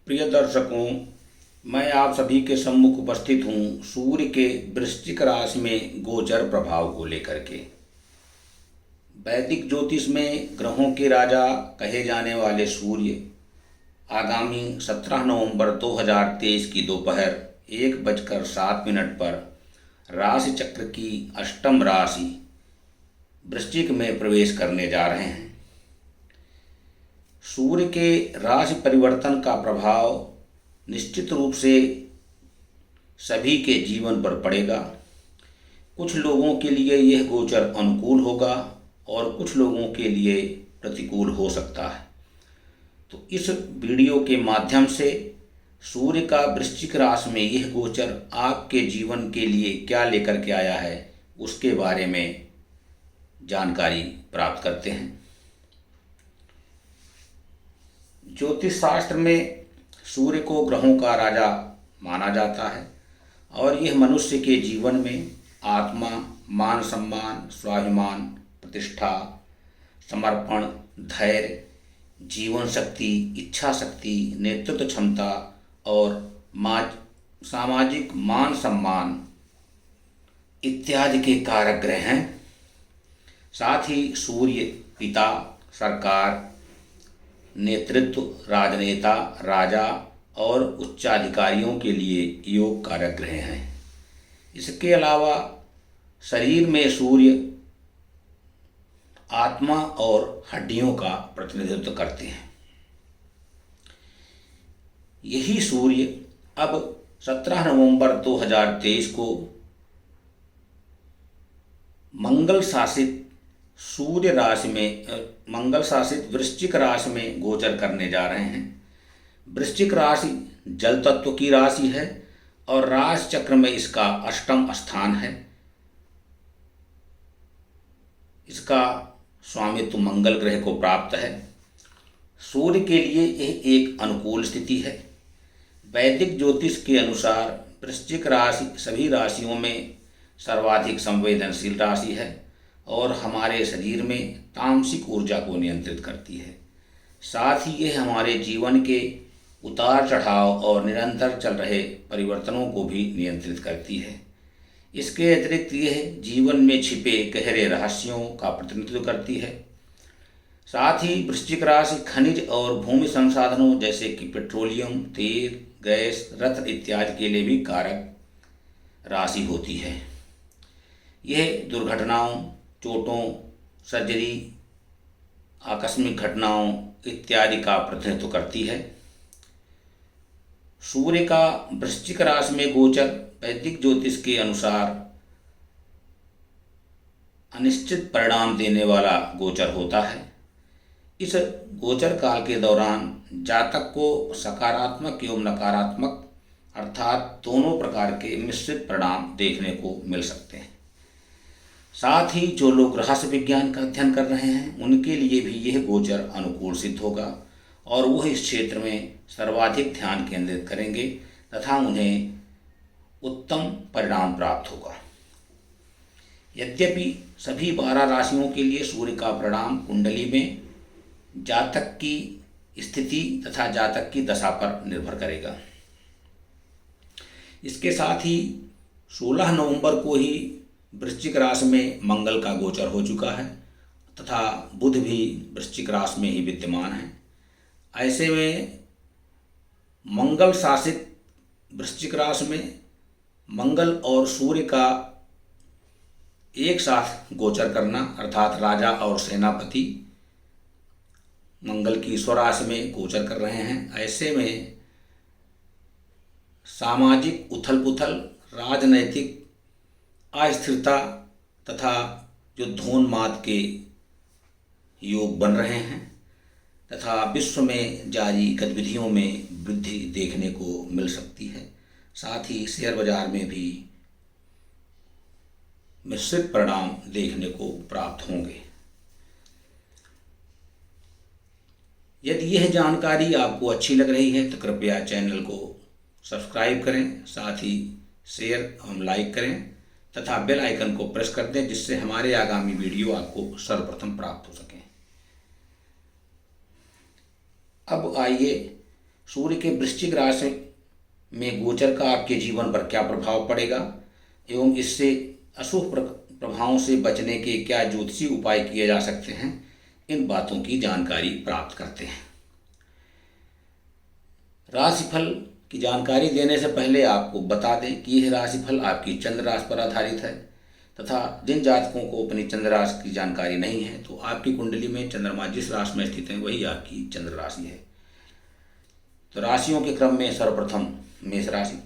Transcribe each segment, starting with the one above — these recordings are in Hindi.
प्रिय दर्शकों, मैं आप सभी के सम्मुख उपस्थित हूँ सूर्य के वृश्चिक राशि में गोचर प्रभाव को लेकर के। वैदिक ज्योतिष में ग्रहों के राजा कहे जाने वाले सूर्य आगामी 17 नवंबर 2023 की दोपहर 1:07 पर राशि चक्र की अष्टम राशि वृश्चिक में प्रवेश करने जा रहे हैं। सूर्य के राशि परिवर्तन का प्रभाव निश्चित रूप से सभी के जीवन पर पड़ेगा। कुछ लोगों के लिए यह गोचर अनुकूल होगा और कुछ लोगों के लिए प्रतिकूल हो सकता है। तो इस वीडियो के माध्यम से सूर्य का वृश्चिक राशि में यह गोचर आपके जीवन के लिए क्या लेकर के आया है, उसके बारे में जानकारी प्राप्त करते हैं। ज्योतिष शास्त्र में सूर्य को ग्रहों का राजा माना जाता है और यह मनुष्य के जीवन में आत्मा, मान सम्मान, स्वाभिमान, प्रतिष्ठा, समर्पण, धैर्य, जीवन शक्ति, इच्छा शक्ति, नेतृत्व क्षमता और सामाजिक मान सम्मान इत्यादि के कारक ग्रह हैं। साथ ही सूर्य पिता, सरकार, नेतृत्व, राजनेता, राजा और उच्चाधिकारियों के लिए योग कारक ग्रह हैं। इसके अलावा शरीर में सूर्य आत्मा और हड्डियों का प्रतिनिधित्व करते हैं। यही सूर्य अब 17 नवंबर 2023 को मंगल शासित वृश्चिक राशि में गोचर करने जा रहे हैं। वृश्चिक राशि जल तत्व की राशि है और राशि चक्र में इसका अष्टम स्थान है। इसका स्वामित्व मंगल ग्रह को प्राप्त है। सूर्य के लिए यह एक अनुकूल स्थिति है। वैदिक ज्योतिष के अनुसार वृश्चिक राशि सभी राशियों में सर्वाधिक संवेदनशील राशि है और हमारे शरीर में तामसिक ऊर्जा को नियंत्रित करती है। साथ ही यह हमारे जीवन के उतार चढ़ाव और निरंतर चल रहे परिवर्तनों को भी नियंत्रित करती है। इसके अतिरिक्त यह जीवन में छिपे गहरे रहस्यों का प्रतिनिधित्व करती है। साथ ही वृश्चिक राशि खनिज और भूमि संसाधनों जैसे कि पेट्रोलियम, तेल, गैस, रत्न इत्यादि के लिए भी कारक राशि होती है। यह दुर्घटनाओं, चोटों, सर्जरी, आकस्मिक घटनाओं इत्यादि का प्रतिनिधित्व करती है। सूर्य का वृश्चिक राशि में गोचर वैदिक ज्योतिष के अनुसार अनिश्चित परिणाम देने वाला गोचर होता है। इस गोचर काल के दौरान जातक को सकारात्मक एवं नकारात्मक अर्थात दोनों प्रकार के मिश्रित परिणाम देखने को मिल सकते हैं। साथ ही जो लोग रहस्य विज्ञान का अध्ययन कर रहे हैं उनके लिए भी यह गोचर अनुकूल सिद्ध होगा और वह इस क्षेत्र में सर्वाधिक ध्यान केंद्रित करेंगे तथा उन्हें उत्तम परिणाम प्राप्त होगा। यद्यपि सभी 12 राशियों के लिए सूर्य का परिणाम कुंडली में जातक की स्थिति तथा जातक की दशा पर निर्भर करेगा। इसके साथ ही 16 नवंबर को ही वृश्चिक राशि में मंगल का गोचर हो चुका है तथा बुध भी वृश्चिक राशि में ही विद्यमान है। ऐसे में मंगल शासित वृश्चिक राशि में मंगल और सूर्य का एक साथ गोचर करना अर्थात राजा और सेनापति मंगल की स्वराशि में गोचर कर रहे हैं। ऐसे में सामाजिक उथल पुथल, राजनैतिक अस्थिरता तथा युद्धोन्माद के योग बन रहे हैं तथा विश्व में जारी गतिविधियों में वृद्धि देखने को मिल सकती है। साथ ही शेयर बाजार में भी मिश्रित परिणाम देखने को प्राप्त होंगे। यदि यह जानकारी आपको अच्छी लग रही है तो कृपया चैनल को सब्सक्राइब करें, साथ ही शेयर एवं लाइक करें तथा बेल आइकन को प्रेस कर दें जिससे हमारे आगामी वीडियो आपको सर्वप्रथम प्राप्त हो सके। अब आइए सूर्य के वृश्चिक राशि में गोचर का आपके जीवन पर क्या प्रभाव पड़ेगा एवं इससे अशुभ प्रभावों से बचने के क्या ज्योतिषी उपाय किए जा सकते हैं, इन बातों की जानकारी प्राप्त करते हैं। राशिफल की जानकारी देने से पहले आपको बता दें कि यह राशिफल आपकी चंद्र राशि पर आधारित है तथा जिन जातकों को अपनी चंद्र राशि की जानकारी नहीं है तो आपकी कुंडली में चंद्रमा जिस राशि में स्थित है वही आपकी चंद्र राशि है। तो राशियों के क्रम में सर्वप्रथम मेष राशि।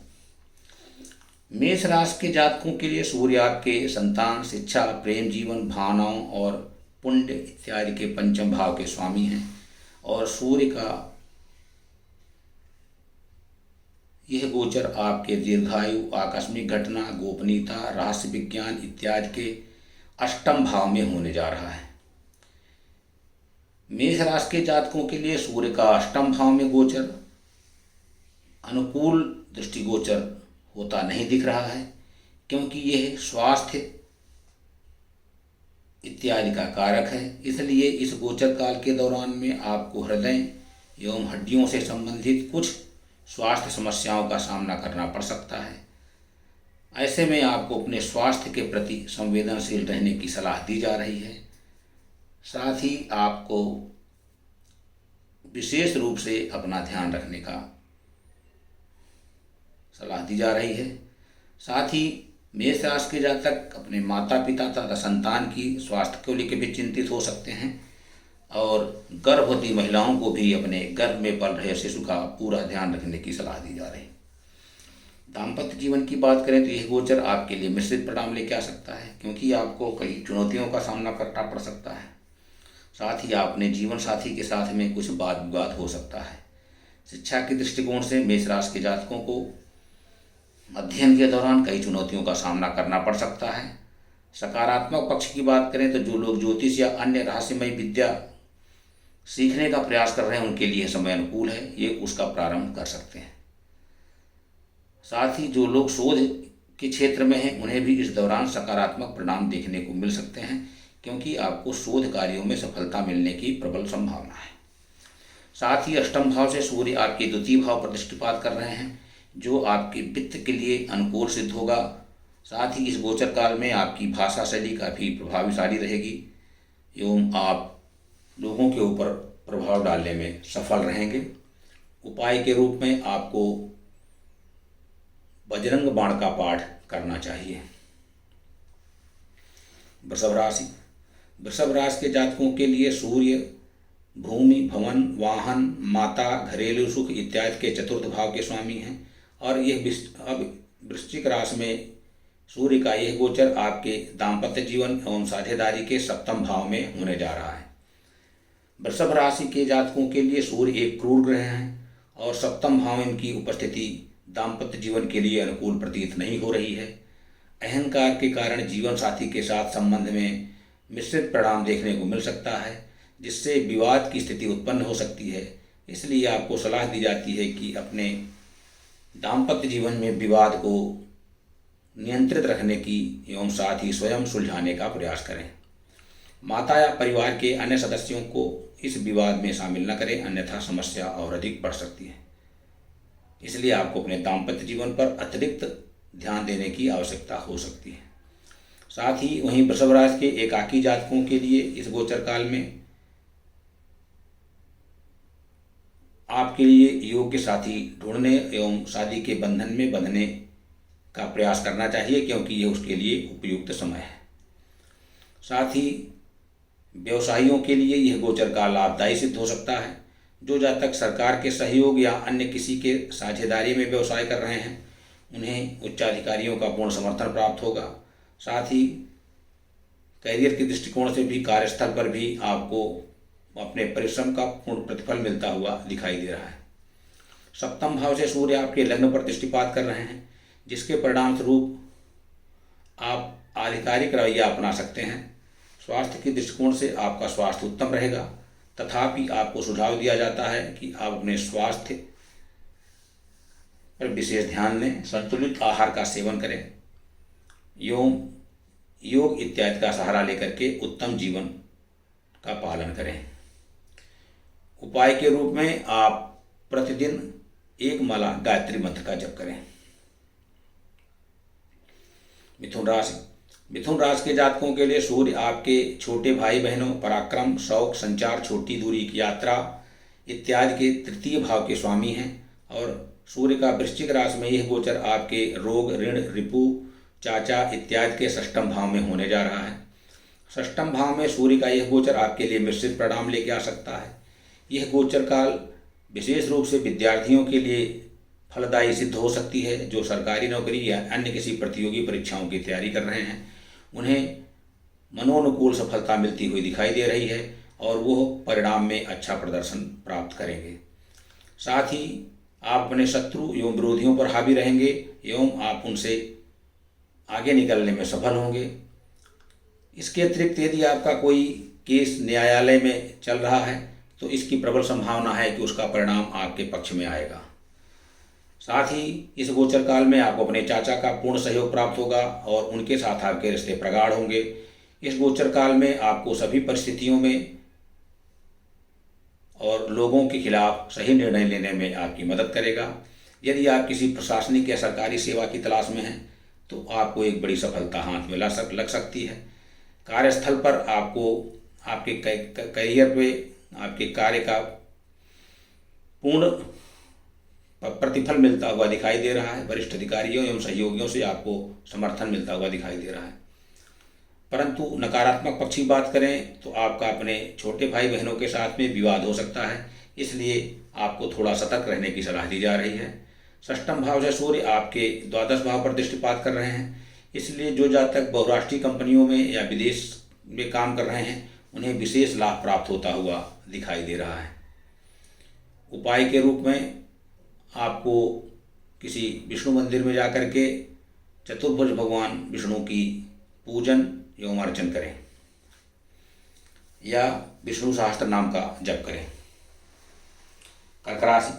मेष राशि के जातकों के लिए सूर्य आपके संतान, शिक्षा, प्रेम जीवन, भावनाओं और पुण्य इत्यादि के पंचम भाव के स्वामी हैं और सूर्य का यह गोचर आपके दीर्घायु, आकस्मिक घटना, गोपनीयता, रहस्य विज्ञान इत्यादि के अष्टम भाव में होने जा रहा है। मेष राशि के जातकों के लिए सूर्य का अष्टम भाव में गोचर अनुकूल दृष्टिगोचर होता नहीं दिख रहा है, क्योंकि यह स्वास्थ्य इत्यादि का कारक है। इसलिए इस गोचर काल के दौरान में आपको हृदय एवं हड्डियों से संबंधित कुछ स्वास्थ्य समस्याओं का सामना करना पड़ सकता है। ऐसे में आपको अपने स्वास्थ्य के प्रति संवेदनशील रहने की सलाह दी जा रही है। साथ ही आपको विशेष रूप से अपना ध्यान रखने का सलाह दी जा रही है। साथ ही मेष राशि के जातक अपने माता पिता तथा संतान की स्वास्थ्य को लेकर भी चिंतित हो सकते हैं और गर्भवती महिलाओं को भी अपने गर्भ में पल रहे शिशु का पूरा ध्यान रखने की सलाह दी जा रही है। दाम्पत्य जीवन की बात करें तो यह गोचर आपके लिए मिश्रित परिणाम लेके आ सकता है, क्योंकि आपको कई चुनौतियों का सामना करना पड़ सकता है। साथ ही अपने जीवन साथी के साथ में कुछ वाद विवाद हो सकता है। शिक्षा के दृष्टिकोण से मेष राशि के जातकों को अध्ययन के दौरान कई चुनौतियों का सामना करना पड़ सकता है। सकारात्मक पक्ष की बात करें तो जो लोग ज्योतिष या अन्य रहस्यमय विद्या सीखने का प्रयास कर रहे हैं उनके लिए समय अनुकूल है, ये उसका प्रारंभ कर सकते हैं। साथ ही जो लोग शोध के क्षेत्र में हैं उन्हें भी इस दौरान सकारात्मक परिणाम देखने को मिल सकते हैं, क्योंकि आपको शोध कार्यों में सफलता मिलने की प्रबल संभावना है। साथ ही अष्टम भाव से सूर्य आपके द्वितीय भाव पर दृष्टिपात कर रहे हैं, जो आपके वित्त के लिए अनुकूल सिद्ध होगा। साथ ही इस गोचर काल में आपकी भाषा शैली काफ़ी प्रभावशाली रहेगी एवं आप लोगों के ऊपर प्रभाव डालने में सफल रहेंगे। उपाय के रूप में आपको बजरंग बाण का पाठ करना चाहिए। वृषभ राशि। वृषभ राशि के जातकों के लिए सूर्य भूमि, भवन, वाहन, माता, घरेलू सुख इत्यादि के चतुर्थ भाव के स्वामी हैं और यह अब वृश्चिक राशि में सूर्य का यह गोचर आपके दाम्पत्य जीवन एवं साझेदारी के सप्तम भाव में होने जा रहा है। वृषभ राशि के जातकों के लिए सूर्य एक क्रूर ग्रह है और सप्तम भाव में इनकी उपस्थिति दाम्पत्य जीवन के लिए अनुकूल प्रतीत नहीं हो रही है। अहंकार के कारण जीवन साथी के साथ संबंध में मिश्रित परिणाम देखने को मिल सकता है, जिससे विवाद की स्थिति उत्पन्न हो सकती है। इसलिए आपको सलाह दी जाती है कि अपने दाम्पत्य जीवन में विवाद को नियंत्रित रखने की एवं साथ ही स्वयं सुलझाने का प्रयास करें। माता या परिवार के अन्य सदस्यों को इस विवाद में शामिल न करें, अन्यथा समस्या और अधिक बढ़ सकती है। इसलिए आपको अपने दाम्पत्य जीवन पर अतिरिक्त ध्यान देने की आवश्यकता हो सकती है। साथ ही वहीं वृषभ राशि के एकाकी जातकों के लिए इस गोचर काल में आपके लिए योग्य साथी ढूंढने एवं शादी के बंधन में बंधने का प्रयास करना चाहिए, क्योंकि यह उसके लिए उपयुक्त समय है। साथ ही व्यवसायियों के लिए यह गोचर काल लाभदायी सिद्ध हो सकता है। जो जातक सरकार के सहयोग या अन्य किसी के साझेदारी में व्यवसाय कर रहे हैं उन्हें उच्चाधिकारियों का पूर्ण समर्थन प्राप्त होगा। साथ ही करियर के दृष्टिकोण से भी कार्यस्थल पर भी आपको अपने परिश्रम का पूर्ण प्रतिफल मिलता हुआ दिखाई दे रहा है। सप्तम भाव से सूर्य आपके लग्न पर दृष्टिपात कर रहे हैं, जिसके परिणाम स्वरूप आप आधिकारिक रवैया अपना सकते हैं। स्वास्थ्य के दृष्टिकोण से आपका स्वास्थ्य उत्तम रहेगा, तथापि आपको सुझाव दिया जाता है कि आप अपने स्वास्थ्य पर विशेष ध्यान दें, संतुलित आहार का सेवन करें, योग इत्यादि का सहारा लेकर के उत्तम जीवन का पालन करें। उपाय के रूप में आप प्रतिदिन 1 माला गायत्री मंत्र का जप करें। मिथुन राशि। मिथुन राशि के जातकों के लिए सूर्य आपके छोटे भाई बहनों, पराक्रम, शौक, संचार, छोटी दूरी की यात्रा इत्यादि के तृतीय भाव के स्वामी हैं और सूर्य का वृश्चिक राशि में यह गोचर आपके रोग, ऋण, रिपु, चाचा इत्यादि के षष्ठम भाव में होने जा रहा है। षष्ठम भाव में सूर्य का यह गोचर आपके लिए मिश्रित परिणाम लेके आ सकता है। यह गोचर काल विशेष रूप से विद्यार्थियों के लिए फलदायी सिद्ध हो सकती है। जो सरकारी नौकरी या अन्य किसी प्रतियोगी परीक्षाओं की तैयारी कर रहे हैं उन्हें मनोनुकूल सफलता मिलती हुई दिखाई दे रही है और वो परिणाम में अच्छा प्रदर्शन प्राप्त करेंगे। साथ ही आप अपने शत्रु एवं विरोधियों पर हावी रहेंगे एवं आप उनसे आगे निकलने में सफल होंगे। इसके अतिरिक्त यदि आपका कोई केस न्यायालय में चल रहा है तो इसकी प्रबल संभावना है कि उसका परिणाम आपके पक्ष में आएगा। साथ ही इस गोचर काल में आपको अपने चाचा का पूर्ण सहयोग प्राप्त होगा और उनके साथ आपके रिश्ते प्रगाढ़ होंगे। इस गोचर काल में आपको सभी परिस्थितियों में और लोगों के खिलाफ सही निर्णय लेने में आपकी मदद करेगा। यदि आप किसी प्रशासनिक या सरकारी सेवा की तलाश में हैं तो आपको एक बड़ी सफलता हाथ में लग सकती है। कार्यस्थल पर आपको आपके करियर पे आपके कार्य का पूर्ण प्रतिफल मिलता हुआ दिखाई दे रहा है। वरिष्ठ अधिकारियों एवं सहयोगियों से आपको समर्थन मिलता हुआ दिखाई दे रहा है। परंतु नकारात्मक पक्ष की बात करें तो आपका अपने छोटे भाई बहनों के साथ में विवाद हो सकता है, इसलिए आपको थोड़ा सतर्क रहने की सलाह दी जा रही है। षष्ठम भाव से सूर्य आपके द्वादश भाव पर दृष्टिपात कर रहे हैं, इसलिए जो जातक बहुराष्ट्रीय कंपनियों में या विदेश में काम कर रहे हैं उन्हें विशेष लाभ प्राप्त होता हुआ दिखाई दे रहा है। उपाय के रूप में आपको किसी विष्णु मंदिर में जाकर के चतुर्भुज भगवान विष्णु की पूजन एवं अर्चन करें या विष्णु सहस्त्र नाम का जप करें। कर्क राशि।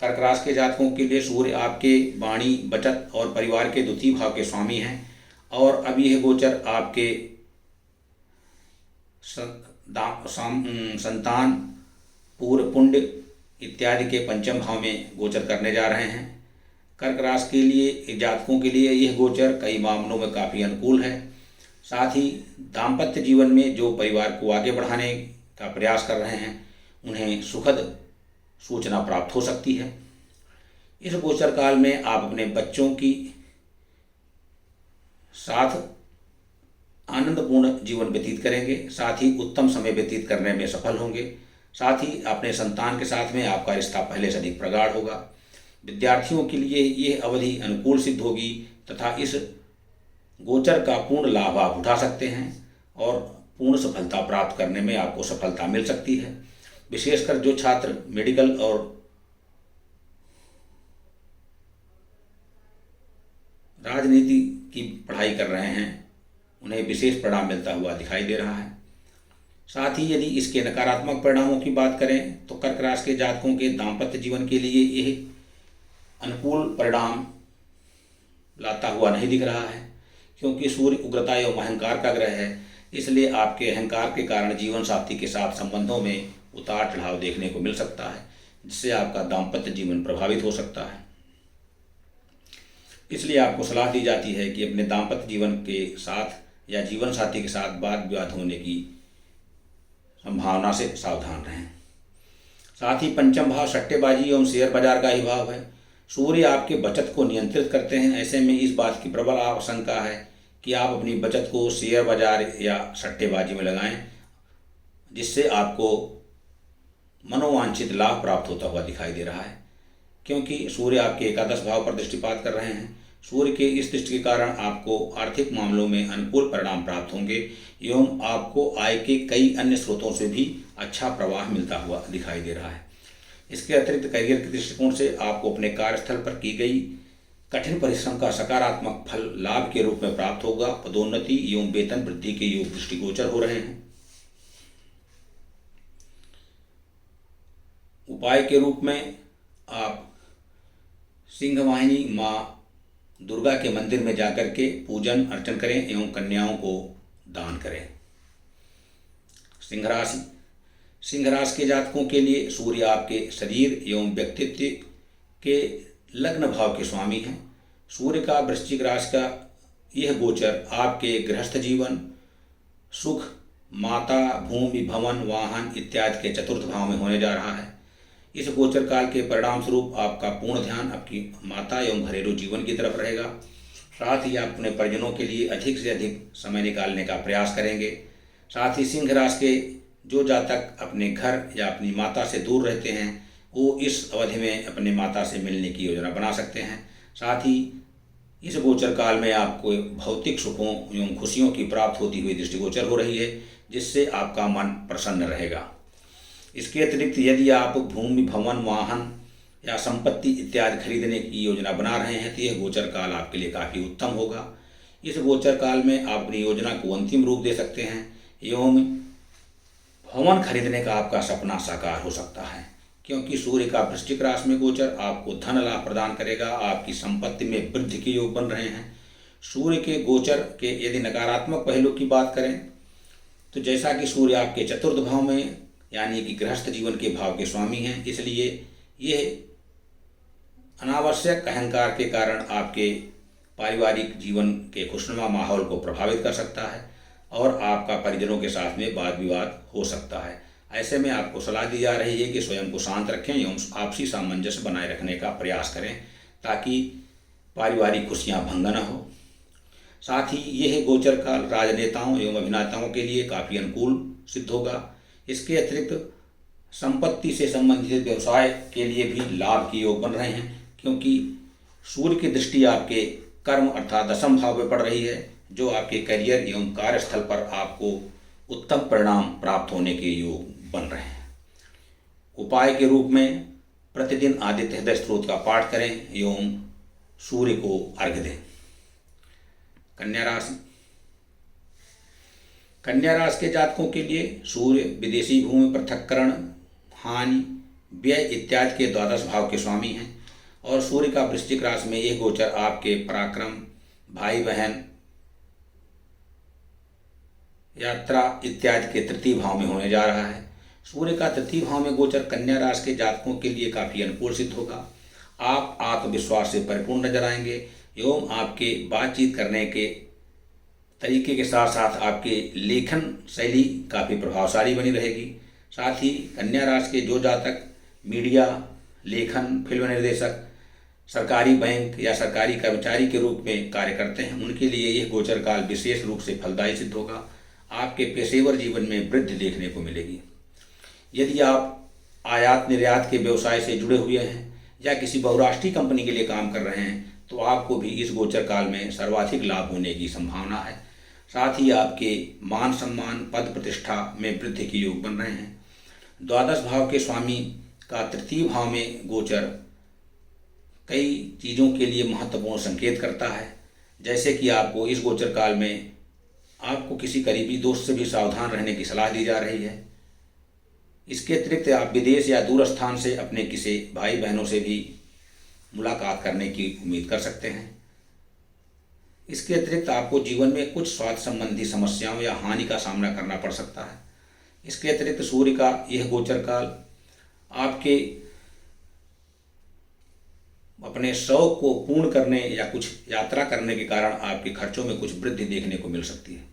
कर्क राशि के जातकों के लिए सूर्य आपके वाणी, बचत और परिवार के द्वितीय भाव के स्वामी हैं और अब यह गोचर आपके संतान, पूर्व पुण्य इत्यादि के पंचम भाव में गोचर करने जा रहे हैं। कर्क राशि के लिए जातकों के लिए यह गोचर कई मामलों में काफ़ी अनुकूल है। साथ ही दाम्पत्य जीवन में जो परिवार को आगे बढ़ाने का प्रयास कर रहे हैं उन्हें सुखद सूचना प्राप्त हो सकती है। इस गोचर काल में आप अपने बच्चों की साथ आनंदपूर्ण जीवन व्यतीत करेंगे, साथ ही उत्तम समय व्यतीत करने में सफल होंगे। साथ ही अपने संतान के साथ में आपका रिश्ता पहले से अधिक प्रगाढ़ होगा। विद्यार्थियों के लिए यह अवधि अनुकूल सिद्ध होगी तथा इस गोचर का पूर्ण लाभ आप उठा सकते हैं और पूर्ण सफलता प्राप्त करने में आपको सफलता मिल सकती है। विशेषकर जो छात्र मेडिकल और राजनीति की पढ़ाई कर रहे हैं उन्हें विशेष परिणाम मिलता हुआ दिखाई दे रहा है। साथ ही यदि इसके नकारात्मक परिणामों की बात करें तो कर्क राशि के जातकों के दाम्पत्य जीवन के लिए यह अनुकूल परिणाम लाता हुआ नहीं दिख रहा है, क्योंकि सूर्य उग्रता एवं अहंकार का ग्रह है। इसलिए आपके अहंकार के कारण जीवन साथी के साथ संबंधों में उतार चढ़ाव देखने को मिल सकता है, जिससे आपका दाम्पत्य जीवन प्रभावित हो सकता है। इसलिए आपको सलाह दी जाती है कि अपने दाम्पत्य जीवन के साथ या जीवन साथी के साथ वाद विवाद होने की संभावना से सावधान रहें। साथ ही पंचम भाव सट्टेबाजी एवं शेयर बाजार का ही भाव है। सूर्य आपके बचत को नियंत्रित करते हैं। ऐसे में इस बात की प्रबल आशंका है कि आप अपनी बचत को शेयर बाजार या सट्टेबाजी में लगाएं, जिससे आपको मनोवांछित लाभ प्राप्त होता हुआ दिखाई दे रहा है। क्योंकि सूर्य आपके एकादश भाव पर दृष्टिपात कर रहे हैं, सूर्य के इस दृष्टि के कारण आपको आर्थिक मामलों में अनुकूल परिणाम प्राप्त होंगे एवं आपको आय के कई अन्य स्रोतों से भी अच्छा प्रवाह मिलता हुआ दिखाई दे रहा है। इसके अतिरिक्त करियर के दृष्टिकोण से आपको अपने कार्यस्थल पर की गई कठिन परिश्रम का सकारात्मक फल लाभ के रूप में प्राप्त होगा। पदोन्नति एवं वेतन वृद्धि के योग दृष्टिगोचर हो रहे हैं। उपाय के रूप में आप सिंहवाहिनी माँ दुर्गा के मंदिर में जाकर के पूजन अर्चन करें एवं कन्याओं को दान करें। सिंह राशि। सिंह राशि के जातकों के लिए सूर्य आपके शरीर एवं व्यक्तित्व के लग्न भाव के स्वामी हैं। सूर्य का वृश्चिक राशि का यह गोचर आपके गृहस्थ जीवन, सुख, माता, भूमि, भवन, वाहन इत्यादि के चतुर्थ भाव में होने जा रहा है। इस गोचर काल के परिणाम स्वरूप आपका पूर्ण ध्यान आपकी माता एवं घरेलू जीवन की तरफ रहेगा। साथ ही आप अपने परिजनों के लिए अधिक से अधिक समय निकालने का प्रयास करेंगे। साथ ही सिंह राशि के जो जातक अपने घर या अपनी माता से दूर रहते हैं वो इस अवधि में अपने माता से मिलने की योजना बना सकते हैं। साथ ही इस गोचर काल में आपको भौतिक सुखों एवं खुशियों की प्राप्त होती हुई दृष्टिगोचर हो रही है, जिससे आपका मन प्रसन्न रहेगा। इसके अतिरिक्त यदि आप भूमि, भवन, वाहन या संपत्ति इत्यादि खरीदने की योजना बना रहे हैं तो यह गोचर काल आपके लिए काफ़ी उत्तम होगा। इस गोचर काल में आप अपनी योजना को अंतिम रूप दे सकते हैं एवं भवन खरीदने का आपका सपना साकार हो सकता है, क्योंकि सूर्य का वृश्चिक राशि में गोचर आपको धन लाभ प्रदान करेगा। आपकी संपत्ति में वृद्धि के योग बन रहे हैं। सूर्य के गोचर के यदि नकारात्मक पहलू की बात करें तो जैसा कि सूर्य आपके चतुर्थ भाव में यानी कि गृहस्थ जीवन के भाव के स्वामी हैं, इसलिए यह अनावश्यक अहंकार के कारण आपके पारिवारिक जीवन के खुशनुमा माहौल को प्रभावित कर सकता है और आपका परिजनों के साथ में वाद विवाद हो सकता है। ऐसे में आपको सलाह दी जा रही है कि स्वयं को शांत रखें एवं आपसी सामंजस्य बनाए रखने का प्रयास करें ताकि पारिवारिक खुशियां भंग न हो। साथ ही यह गोचर काल राजनेताओं एवं अभिनेताओं के लिए काफ़ी अनुकूल सिद्ध होगा। इसके अतिरिक्त संपत्ति से संबंधित व्यवसाय के लिए भी लाभ के योग बन रहे हैं, क्योंकि सूर्य की दृष्टि आपके कर्म अर्थात दशम भाव में पड़ रही है, जो आपके करियर एवं कार्यस्थल पर आपको उत्तम परिणाम प्राप्त होने के योग बन रहे हैं। उपाय के रूप में प्रतिदिन आदित्य हृदय स्त्रोत का पाठ करें एवं सूर्य को अर्घ्य दें। कन्या राशि। कन्या राशि के जातकों के लिए सूर्य विदेशी भूमि पृथक्करण, हानि, व्यय इत्यादि के द्वादश भाव के स्वामी हैं और सूर्य का वृश्चिक राशि में यह गोचर आपके पराक्रम, भाई बहन, यात्रा इत्यादि के तृतीय भाव में होने जा रहा है। सूर्य का तृतीय भाव में गोचर कन्या राशि के जातकों के लिए काफ़ी अनुकूल सिद्ध होगा। आप आत्मविश्वास से परिपूर्ण नजर आएंगे एवं आपके बातचीत करने के तरीके के साथ साथ आपके लेखन शैली काफ़ी प्रभावशाली बनी रहेगी। साथ ही कन्या राशि के जो जातक मीडिया, लेखन, फिल्म निर्देशक, सरकारी बैंक या सरकारी कर्मचारी के रूप में कार्य करते हैं उनके लिए यह गोचर काल विशेष रूप से फलदायी सिद्ध होगा। आपके पेशेवर जीवन में वृद्धि देखने को मिलेगी। यदि आप आयात निर्यात के व्यवसाय से जुड़े हुए हैं या किसी बहुराष्ट्रीय कंपनी के लिए काम कर रहे हैं तो आपको भी इस गोचर काल में सर्वाधिक लाभ होने की संभावना है। साथ ही आपके मान सम्मान, पद प्रतिष्ठा में वृद्धि के योग बन रहे हैं। द्वादश भाव के स्वामी का तृतीय भाव में गोचर कई चीज़ों के लिए महत्वपूर्ण संकेत करता है, जैसे कि आपको इस गोचर काल में आपको किसी करीबी दोस्त से भी सावधान रहने की सलाह दी जा रही है। इसके अतिरिक्त आप विदेश या दूर स्थान से अपने किसी भाई बहनों से भी मुलाकात करने की उम्मीद कर सकते हैं। इसके अतिरिक्त आपको जीवन में कुछ स्वास्थ्य संबंधी समस्याओं या हानि का सामना करना पड़ सकता है। इसके अतिरिक्त सूर्य का यह गोचर काल आपके अपने शौक को पूर्ण करने या कुछ यात्रा करने के कारण आपके खर्चों में कुछ वृद्धि देखने को मिल सकती है।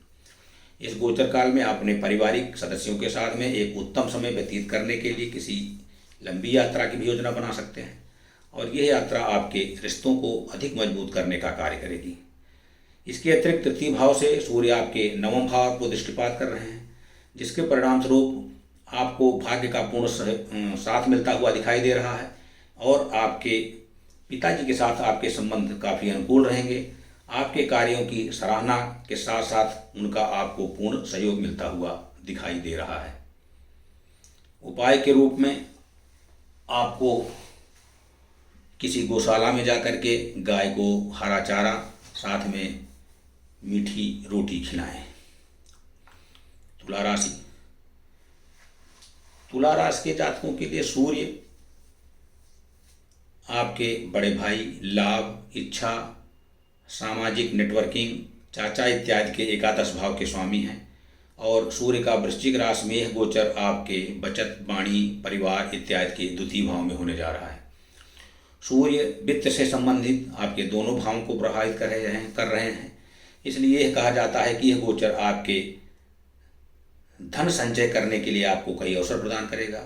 इस गोचर काल में आप अपने पारिवारिक सदस्यों के साथ में एक उत्तम समय व्यतीत करने के लिए किसी लंबी यात्रा की भी योजना बना सकते हैं और यह यात्रा आपके रिश्तों को अधिक मजबूत करने का कार्य करेगी। इसके अतिरिक्त तृतीय भाव से सूर्य आपके नवम भाव को दृष्टिपात कर रहे हैं, जिसके परिणाम स्वरूप आपको भाग्य का पूर्ण साथ मिलता हुआ दिखाई दे रहा है और आपके पिताजी के साथ आपके संबंध काफ़ी अनुकूल रहेंगे। आपके कार्यों की सराहना के साथ साथ उनका आपको पूर्ण सहयोग मिलता हुआ दिखाई दे रहा है। उपाय के रूप में आपको किसी गौशाला में जाकर के गाय को हरा चारा साथ में मीठी रोटी खिलाएं। तुला राशि। तुला राशि के जातकों के लिए सूर्य आपके बड़े भाई, लाभ, इच्छा, सामाजिक नेटवर्किंग, चाचा इत्यादि के एकादश भाव के स्वामी हैं और सूर्य का वृश्चिक राशि में यह गोचर आपके बचत, वाणी, परिवार इत्यादि के द्वितीय भाव में होने जा रहा है। सूर्य वित्त से संबंधित आपके दोनों भावों को प्रभावित कर रहे हैं। इसलिए यह कहा जाता है कि यह गोचर आपके धन संचय करने के लिए आपको कई अवसर प्रदान करेगा।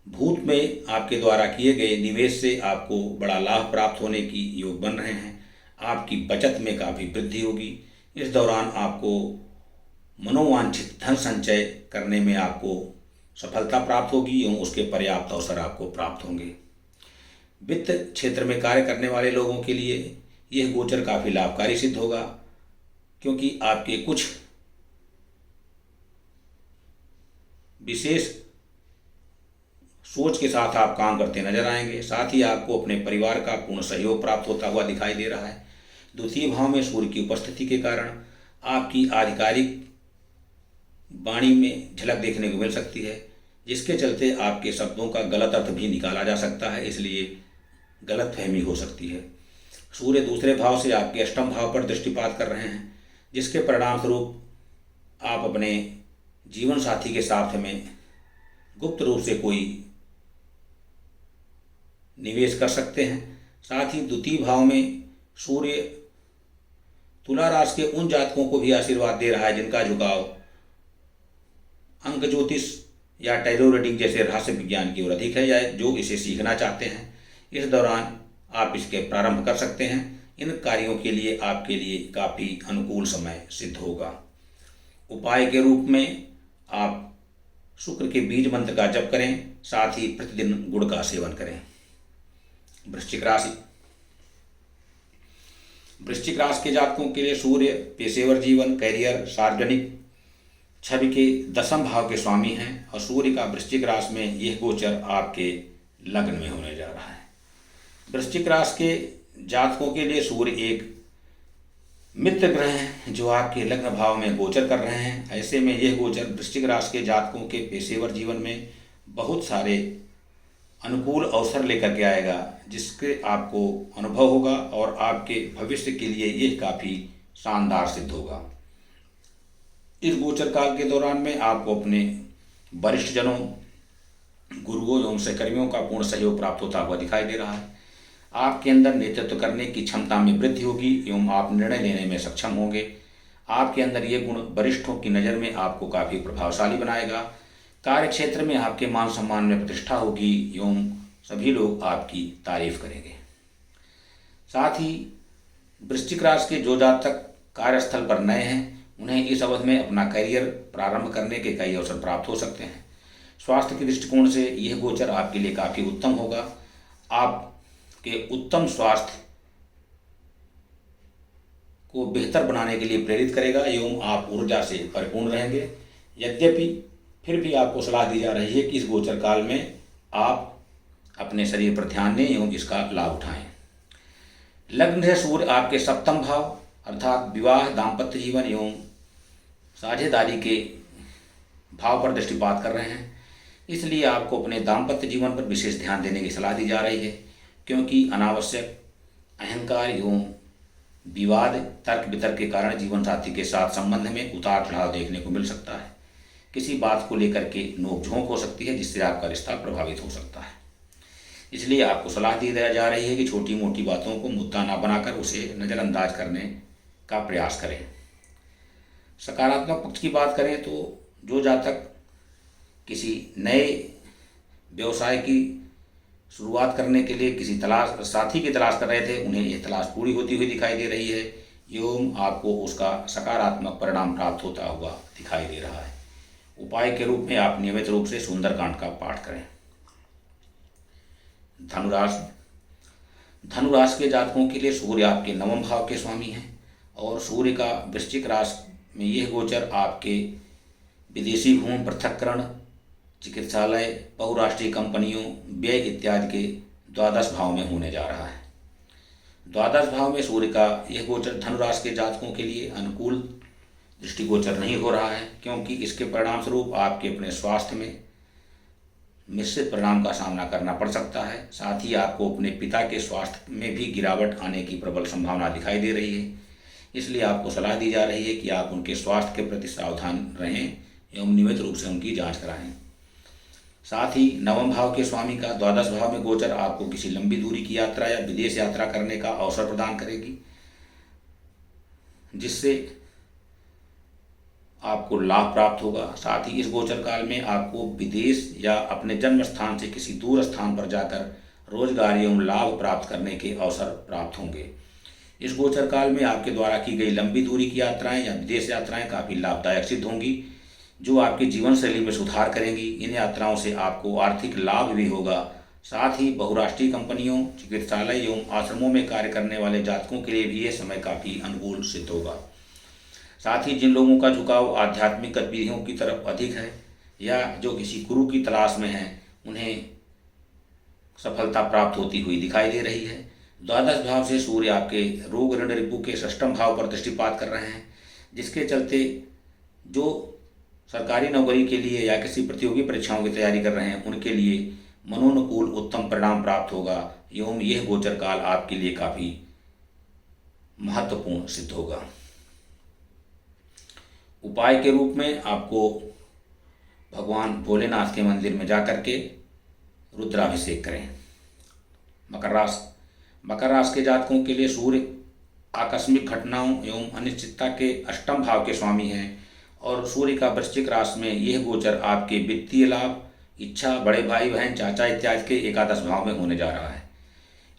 भूत में आपके द्वारा किए गए निवेश से आपको बड़ा लाभ प्राप्त होने की योग बन रहे हैं। आपकी बचत में काफ़ी वृद्धि होगी। इस दौरान आपको मनोवांछित धन संचय करने में आपको सफलता प्राप्त होगी एवं उसके पर्याप्त अवसर आपको प्राप्त होंगे। वित्त क्षेत्र में कार्य करने वाले लोगों के लिए यह गोचर काफ़ी लाभकारी सिद्ध होगा, क्योंकि आपके कुछ विशेष सोच के साथ आप काम करते नजर आएंगे। साथ ही आपको अपने परिवार का पूर्ण सहयोग प्राप्त होता हुआ दिखाई दे रहा है। द्वितीय भाव में सूर्य की उपस्थिति के कारण आपकी आधिकारिक वाणी में झलक देखने को मिल सकती है, जिसके चलते आपके शब्दों का गलत अर्थ भी निकाला जा सकता है, इसलिए गलत फहमी हो सकती है। सूर्य दूसरे भाव से आपके अष्टम भाव पर दृष्टिपात कर रहे हैं, जिसके परिणाम स्वरूप आप अपने जीवन साथी के साथ में गुप्त रूप से कोई निवेश कर सकते हैं। साथ ही द्वितीय भाव में सूर्य तुला राशि के उन जातकों को भी आशीर्वाद दे रहा है जिनका झुकाव अंक ज्योतिष या टैरो रीडिंग जैसे रहस्य विज्ञान की ओर अधिक है, या जो इसे सीखना चाहते हैं। इस दौरान आप इसके प्रारंभ कर सकते हैं। इन कार्यों के लिए आपके लिए काफ़ी अनुकूल समय सिद्ध होगा। उपाय के रूप में आप शुक्र के बीज मंत्र का जप करें, साथ ही प्रतिदिन गुड़ का सेवन करें। वृश्चिक राशि के जातकों के लिए सूर्य पेशेवर जीवन, कैरियर, सार्वजनिक छवि के दसम भाव के स्वामी हैं और सूर्य का वृश्चिक राशि में यह गोचर आपके लग्न में होने जा रहा है। वृश्चिक राशि के जातकों के लिए सूर्य एक मित्र ग्रह हैं जो आपके लग्न भाव में गोचर कर रहे हैं। ऐसे में यह गोचर वृश्चिक राशि के जातकों के पेशेवर जीवन में बहुत सारे अनुकूल अवसर लेकर के आएगा, जिसके आपको अनुभव होगा और आपके भविष्य के लिए यह काफ़ी शानदार सिद्ध होगा। इस गोचर काल के दौरान में आपको अपने वरिष्ठ जनों, गुरुओं एवं सहकर्मियों का पूर्ण सहयोग प्राप्त होता हुआ दिखाई दे रहा है। आपके अंदर नेतृत्व करने की क्षमता में वृद्धि होगी एवं आप निर्णय लेने में सक्षम होंगे। आपके अंदर ये गुण वरिष्ठों की नज़र में आपको काफ़ी प्रभावशाली बनाएगा। कार्य क्षेत्र में आपके मान सम्मान में प्रतिष्ठा होगी एवं सभी लोग आपकी तारीफ करेंगे। साथ ही वृश्चिक राशि के जो जातक कार्यस्थल पर नए हैं, उन्हें इस अवधि में अपना करियर प्रारंभ करने के कई अवसर प्राप्त हो सकते हैं। स्वास्थ्य के दृष्टिकोण से यह गोचर आपके लिए काफ़ी उत्तम होगा। आपके उत्तम स्वास्थ्य को बेहतर बनाने के लिए प्रेरित करेगा एवं आप ऊर्जा से परिपूर्ण रहेंगे। यद्यपि फिर भी आपको सलाह दी जा रही है कि इस गोचर काल में आप अपने शरीर पर ध्यान दें एवं इसका लाभ उठाएं। लग्न से सूर्य आपके सप्तम भाव अर्थात विवाह, दाम्पत्य जीवन एवं साझेदारी के भाव पर दृष्टिपात कर रहे हैं। इसलिए आपको अपने दाम्पत्य जीवन पर विशेष ध्यान देने की सलाह दी जा रही है, क्योंकि अनावश्यक अहंकार एवं विवाद, तर्क वितर्क के कारण जीवन साथी के साथ संबंध में उतार चढ़ाव देखने को मिल सकता है। किसी बात को लेकर के नोकझोंक हो सकती है, जिससे आपका रिश्ता प्रभावित हो सकता है। इसलिए आपको सलाह दी जा रही है कि छोटी मोटी बातों को मुद्दा ना बनाकर उसे नज़रअंदाज करने का प्रयास करें। सकारात्मक पक्ष की बात करें तो जो जातक किसी नए व्यवसाय की शुरुआत करने के लिए किसी साथी की तलाश कर रहे थे, उन्हें यह तलाश पूरी होती हुई दिखाई दे रही है एवं आपको उसका सकारात्मक परिणाम प्राप्त होता हुआ दिखाई दे रहा है। उपाय के रूप में आप नियमित रूप से सुंदरकांड का पाठ करें। धनुराशि के जातकों के लिए सूर्य आपके नवम भाव के स्वामी हैं और सूर्य का वृश्चिक राशि में यह गोचर आपके विदेशी भूमि पृथक्करण, चिकित्सालय, बहुराष्ट्रीय कंपनियों, व्यय इत्यादि के द्वादश भाव में होने जा रहा है। द्वादश भाव में सूर्य का यह गोचर धनुराशि के जातकों के लिए अनुकूल दृष्टिगोचर नहीं हो रहा है, क्योंकि इसके परिणाम स्वरूप आपके अपने स्वास्थ्य में मिश्रित परिणाम का सामना करना पड़ सकता है। साथ ही आपको अपने पिता के स्वास्थ्य में भी गिरावट आने की प्रबल संभावना दिखाई दे रही है। इसलिए आपको सलाह दी जा रही है कि आप उनके स्वास्थ्य के प्रति सावधान रहें एवं नियमित रूप से उनकी जांच कराएं। साथ ही नवम भाव के स्वामी का द्वादश भाव में गोचर आपको किसी लंबी दूरी की यात्रा या विदेश यात्रा करने का अवसर प्रदान करेगी, जिससे आपको लाभ प्राप्त होगा। साथ ही इस गोचर काल में आपको विदेश या अपने जन्म स्थान से किसी दूर स्थान पर जाकर रोजगार एवं लाभ प्राप्त करने के अवसर प्राप्त होंगे। इस गोचर काल में आपके द्वारा की गई लंबी दूरी की यात्राएं या विदेश यात्राएं काफ़ी लाभदायक सिद्ध होंगी, जो आपके जीवन शैली में सुधार करेंगी। इन यात्राओं से आपको आर्थिक लाभ भी होगा। साथ ही बहुराष्ट्रीय कंपनियों, चिकित्सालय एवं आश्रमों में कार्य करने वाले जातकों के लिए भी यह समय काफ़ी अनुकूल सिद्ध होगा। साथ ही जिन लोगों का झुकाव आध्यात्मिक गतिविधियों की तरफ अधिक है या जो किसी गुरु की तलाश में हैं, उन्हें सफलता प्राप्त होती हुई दिखाई दे रही है। द्वादश भाव से सूर्य आपके रोग ऋण रिपु के षष्ठम भाव पर दृष्टिपात कर रहे हैं, जिसके चलते जो सरकारी नौकरी के लिए या किसी प्रतियोगी परीक्षाओं की तैयारी कर रहे हैं, उनके लिए मनोनुकूल उत्तम परिणाम प्राप्त होगा एवं यह गोचर काल आपके लिए काफ़ी महत्वपूर्ण सिद्ध होगा। उपाय के रूप में आपको भगवान भोलेनाथ के मंदिर में जाकर के रुद्राभिषेक करें। मकर राशि के जातकों के लिए सूर्य आकस्मिक घटनाओं एवं अनिश्चितता के अष्टम भाव के स्वामी हैं और सूर्य का वृश्चिक राशि में यह गोचर आपके वित्तीय लाभ, इच्छा, बड़े भाई बहन, चाचा इत्यादि के एकादश भाव में होने जा रहा है।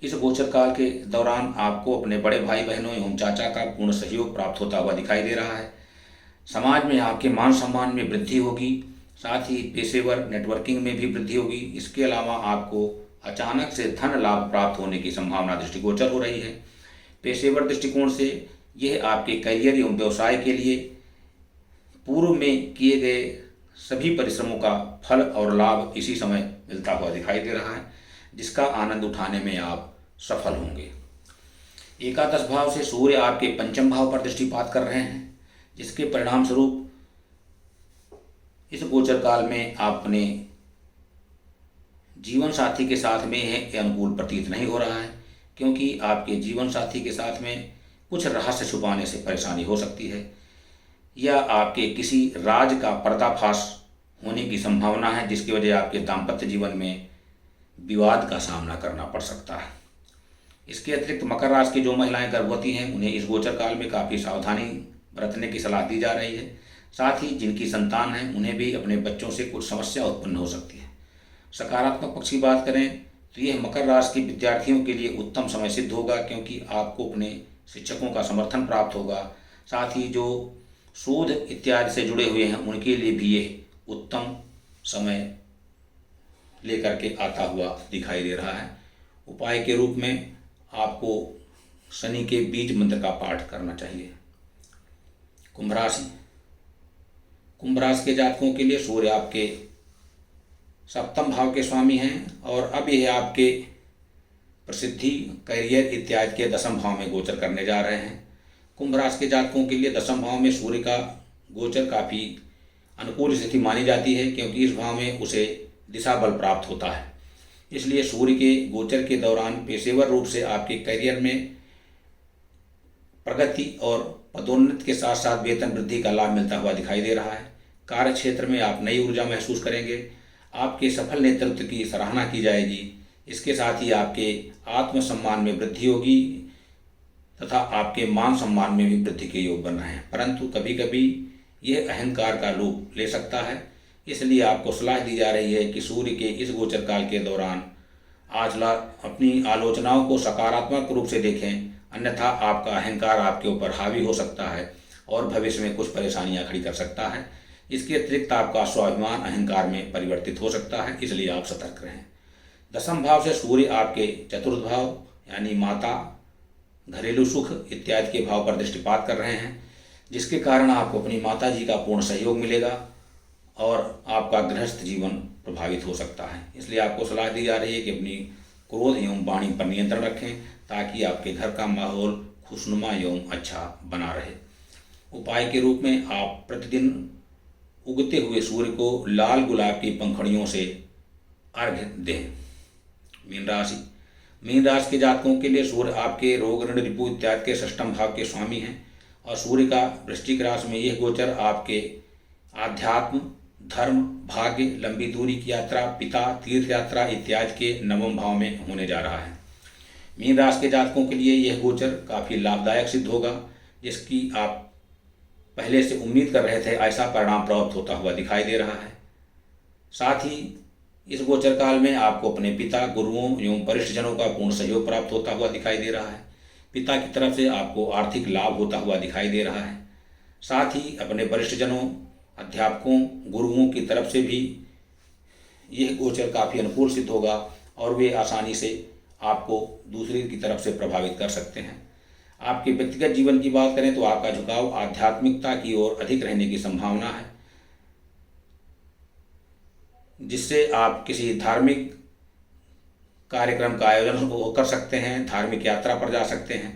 इस गोचर काल के दौरान आपको अपने बड़े भाई बहनों एवं चाचा का पूर्ण सहयोग प्राप्त होता हुआ दिखाई दे रहा है। समाज में आपके मान सम्मान में वृद्धि होगी। साथ ही पेशेवर नेटवर्किंग में भी वृद्धि होगी। इसके अलावा आपको अचानक से धन लाभ प्राप्त होने की संभावना दृष्टिगोचर हो रही है। पेशेवर दृष्टिकोण से यह आपके करियर एवं व्यवसाय के लिए पूर्व में किए गए सभी परिश्रमों का फल और लाभ इसी समय मिलता हुआ दिखाई दे रहा है, जिसका आनंद उठाने में आप सफल होंगे। एकादश भाव से सूर्य आपके पंचम भाव पर दृष्टिपात कर रहे हैं, जिसके परिणाम स्वरूप इस गोचर काल में अपने जीवन साथी के साथ में यह अनुकूल प्रतीत नहीं हो रहा है, क्योंकि आपके जीवन साथी के साथ में कुछ रहस्य छुपाने से परेशानी हो सकती है या आपके किसी राज का पर्दाफाश होने की संभावना है, जिसकी वजह आपके दाम्पत्य जीवन में विवाद का सामना करना पड़ सकता है। इसके अतिरिक्त मकर राशि की जो महिलाएं गर्भवती हैं, उन्हें इस गोचर काल में काफ़ी सावधानी बरतने की सलाह दी जा रही है। साथ ही जिनकी संतान है, उन्हें भी अपने बच्चों से कुछ समस्या उत्पन्न हो सकती है। सकारात्मक पक्ष की बात करें तो यह मकर राशि के विद्यार्थियों के लिए उत्तम समय सिद्ध होगा, क्योंकि आपको अपने शिक्षकों का समर्थन प्राप्त होगा। साथ ही जो शोध इत्यादि से जुड़े हुए हैं, उनके लिए भी ये उत्तम समय लेकर के आता हुआ दिखाई दे रहा है। उपाय के रूप में आपको शनि के बीज मंत्र का पाठ करना चाहिए। कुंभ राशि के जातकों के लिए सूर्य आपके सप्तम भाव के स्वामी हैं और अब यह आपके प्रसिद्धि, करियर इत्यादि के दसम भाव में गोचर करने जा रहे हैं। कुंभ राशि के जातकों के लिए दसम भाव में सूर्य का गोचर काफ़ी अनुकूल स्थिति मानी जाती है, क्योंकि इस भाव में उसे दिशा बल प्राप्त होता है। इसलिए सूर्य के गोचर के दौरान पेशेवर रूप से आपके करियर में प्रगति और पदोन्नति के साथ साथ वेतन वृद्धि का लाभ मिलता हुआ दिखाई दे रहा है। कार्य क्षेत्र में आप नई ऊर्जा महसूस करेंगे। आपके सफल नेतृत्व की सराहना की जाएगी। इसके साथ ही आपके आत्मसम्मान में वृद्धि होगी तथा आपके मान सम्मान में भी वृद्धि के योग बन रहे हैं, परंतु कभी कभी यह अहंकार का रूप ले सकता है। इसलिए आपको सलाह दी जा रही है कि सूर्य के इस गोचर काल के दौरान अपनी आलोचनाओं को सकारात्मक रूप से देखें, अन्यथा आपका अहंकार आपके ऊपर हावी हो सकता है और भविष्य में कुछ परेशानियां खड़ी कर सकता है। इसके अतिरिक्त आपका स्वाभिमान अहंकार में परिवर्तित हो सकता है, इसलिए आप सतर्क रहें। दसम भाव से सूर्य आपके चतुर्थ भाव यानी माता, घरेलू सुख इत्यादि के भाव पर दृष्टिपात कर रहे हैं, जिसके कारण आपको अपनी माता जी का पूर्ण सहयोग मिलेगा और आपका गृहस्थ जीवन प्रभावित हो सकता है। इसलिए आपको सलाह दी जा रही है कि अपनी क्रोध एवं वाणी पर नियंत्रण रखें, ताकि आपके घर का माहौल खुशनुमा एवं अच्छा बना रहे। उपाय के रूप में आप प्रतिदिन उगते हुए सूर्य को लाल गुलाब की पंखुड़ियों से अर्घ्य दें। मीन राशि के जातकों के लिए सूर्य आपके रोग ऋण रिपु इत्यादि के षष्ठम भाव के स्वामी हैं और सूर्य का वृश्चिक राशि में यह गोचर आपके आध्यात्म, धर्म, भाग्य, लंबी दूरी की यात्रा, पिता, तीर्थ यात्रा इत्यादि के नवम भाव में होने जा रहा है। मीन राशि के जातकों के लिए यह गोचर काफ़ी लाभदायक सिद्ध होगा, जिसकी आप पहले से उम्मीद कर रहे थे ऐसा परिणाम प्राप्त होता हुआ दिखाई दे रहा है। साथ ही इस गोचर काल में आपको अपने पिता, गुरुओं एवं वरिष्ठ जनों का पूर्ण सहयोग प्राप्त होता हुआ दिखाई दे रहा है। पिता की तरफ से आपको आर्थिक लाभ होता हुआ दिखाई दे रहा है। साथ ही अपने वरिष्ठ जनों, अध्यापकों, गुरुओं की तरफ से भी यह गोचर काफ़ी अनुकूल सिद्ध होगा और वे आसानी से आपको दूसरे की तरफ से प्रभावित कर सकते हैं। आपके व्यक्तिगत जीवन की बात करें तो आपका झुकाव आध्यात्मिकता की ओर अधिक रहने की संभावना है, जिससे आप किसी धार्मिक कार्यक्रम का आयोजन कर सकते हैं, धार्मिक यात्रा पर जा सकते हैं।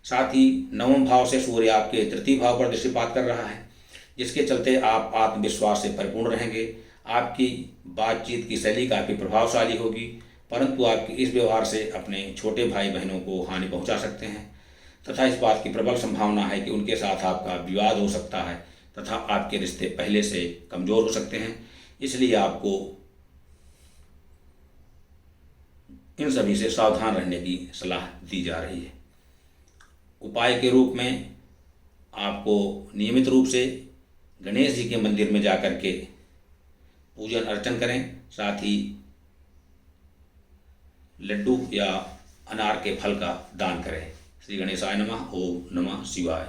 साथ ही नवम भाव से सूर्य आपके तृतीय भाव पर दृष्टिपात कर रहा है, जिसके चलते आप आत्मविश्वास से परिपूर्ण रहेंगे। आपकी बातचीत की शैली काफ़ी प्रभावशाली होगी, परंतु आपके इस व्यवहार से अपने छोटे भाई बहनों को हानि पहुंचा सकते हैं तथा इस बात की प्रबल संभावना है कि उनके साथ आपका विवाद हो सकता है तथा आपके रिश्ते पहले से कमज़ोर हो सकते हैं। इसलिए आपको इन सभी से सावधान रहने की सलाह दी जा रही है। उपाय के रूप में आपको नियमित रूप से गणेश जी के मंदिर में जाकर के पूजन अर्चन करें, साथ ही लड्डू या अनार के फल का दान करें। श्री गणेशाय नमः। ओम नमः शिवाय।